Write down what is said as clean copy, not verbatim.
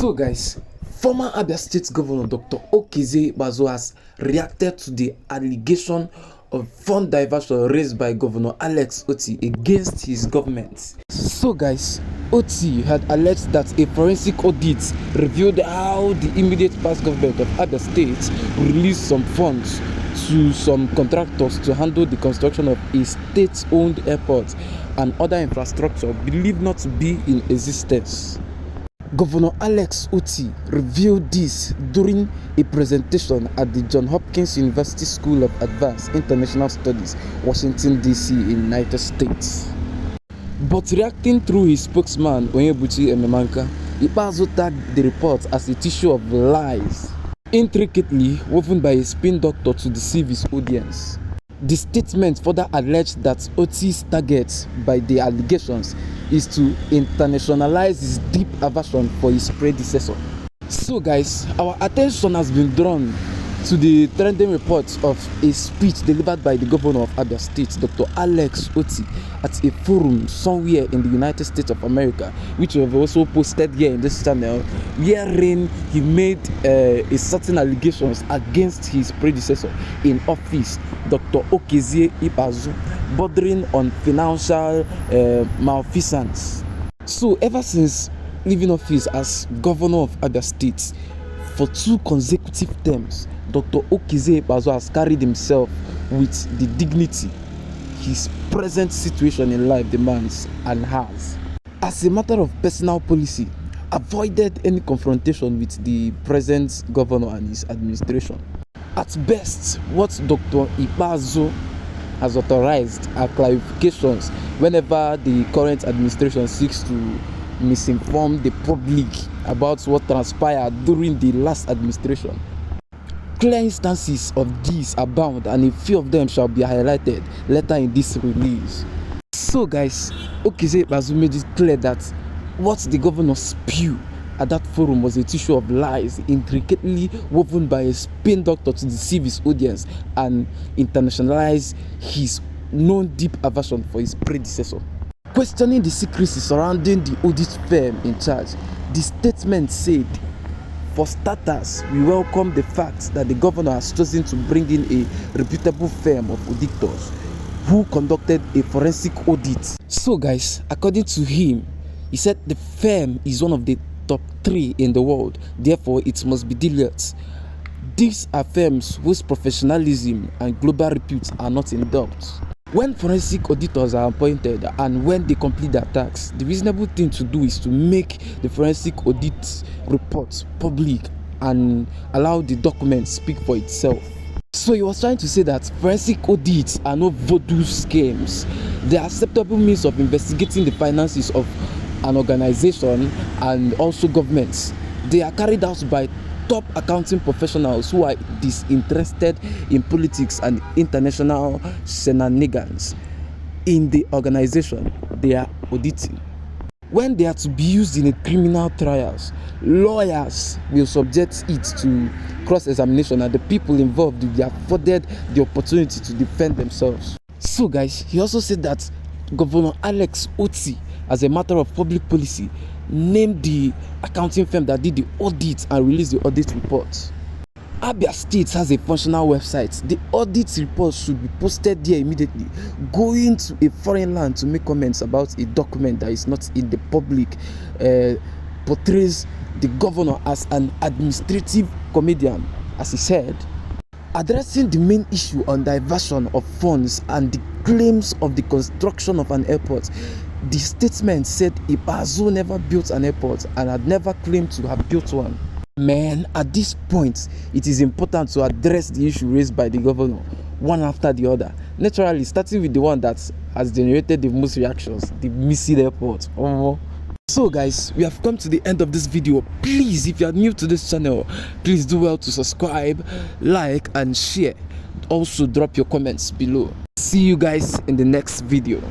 So guys, former Abia State Governor Dr. Ikpeazu has reacted to the allegation of fund diversion raised by Governor Alex Otti against his government. So guys, Otti had alleged that a forensic audit revealed how the immediate past government of Abia State released some funds to some contractors to handle the construction of a state-owned airport and other infrastructure believed not to be in existence. Governor Alex Otti revealed this during a presentation at the Johns Hopkins University School of Advanced International Studies, Washington, D.C. in United States. But reacting through his spokesman, Ikpeazu tagged the report as a tissue of lies, intricately woven by a spin doctor to deceive his audience. The statement further alleged that Otti's target by the allegations is to internationalize his deep aversion for his predecessor. So guys, our attention has been drawn to the trending reports of a speech delivered by the Governor of Abia State, Dr. Alex Otti, at a forum somewhere in the United States of America, which we have also posted here in this channel, wherein he made a certain allegations against his predecessor in office, Dr. Ikpeazu, bordering on financial malfeasance. So ever since leaving office as Governor of Abia State for 2 consecutive terms, Dr. Ikpeazu has carried himself with the dignity his present situation in life demands and has. As a matter of personal policy, avoided any confrontation with the present governor and his administration. At best, what Dr. Ikpeazu has authorized are clarifications whenever the current administration seeks to misinform the public about what transpired during the last administration. Clear instances of these abound, and a few of them shall be highlighted later in this release. So guys, Ikpeazu made it clear that what the governor spewed at that forum was a tissue of lies intricately woven by a spin doctor to deceive his audience and internationalize his known deep aversion for his predecessor. Questioning the secrecy surrounding the audit firm in charge, the statement said, "For starters, we welcome the fact that the governor has chosen to bring in a reputable firm of auditors who conducted a forensic audit." So guys, according to him, he said the firm is one of the top 3 in the world, therefore it must be diligent. These are firms whose professionalism and global repute are not in doubt. When forensic auditors are appointed and when they complete their tasks, the reasonable thing to do is to make the forensic audit report public and allow the document speak for itself. So he was trying to say that forensic audits are no voodoo schemes. They are acceptable means of investigating the finances of an organization and also governments. They are carried out by top accounting professionals who are disinterested in politics and international shenanigans in the organization they are auditing. When they are to be used in a criminal trials, lawyers will subject it to cross-examination and the people involved will be afforded the opportunity to defend themselves. So guys, he also said that Governor Alex Otti, as a matter of public policy, named the accounting firm that did the audit and released the audit report. Abia State has a functional website. The audit report should be posted there immediately. Going to a foreign land to make comments about a document that is not in the public portrays the governor as an administrative comedian, as he said. Addressing the main issue on diversion of funds and the claims of the construction of an airport, the statement said Ikpeazu never built an airport and had never claimed to have built one. Man, at this point, it is important to address the issue raised by the governor, one after the other. Naturally, starting with the one that has generated the most reactions, the missing airport. So guys, we have come to the end of this video. Please, if you are new to this channel, please do well to subscribe, like and share. Also drop your comments below. See you guys in the next video.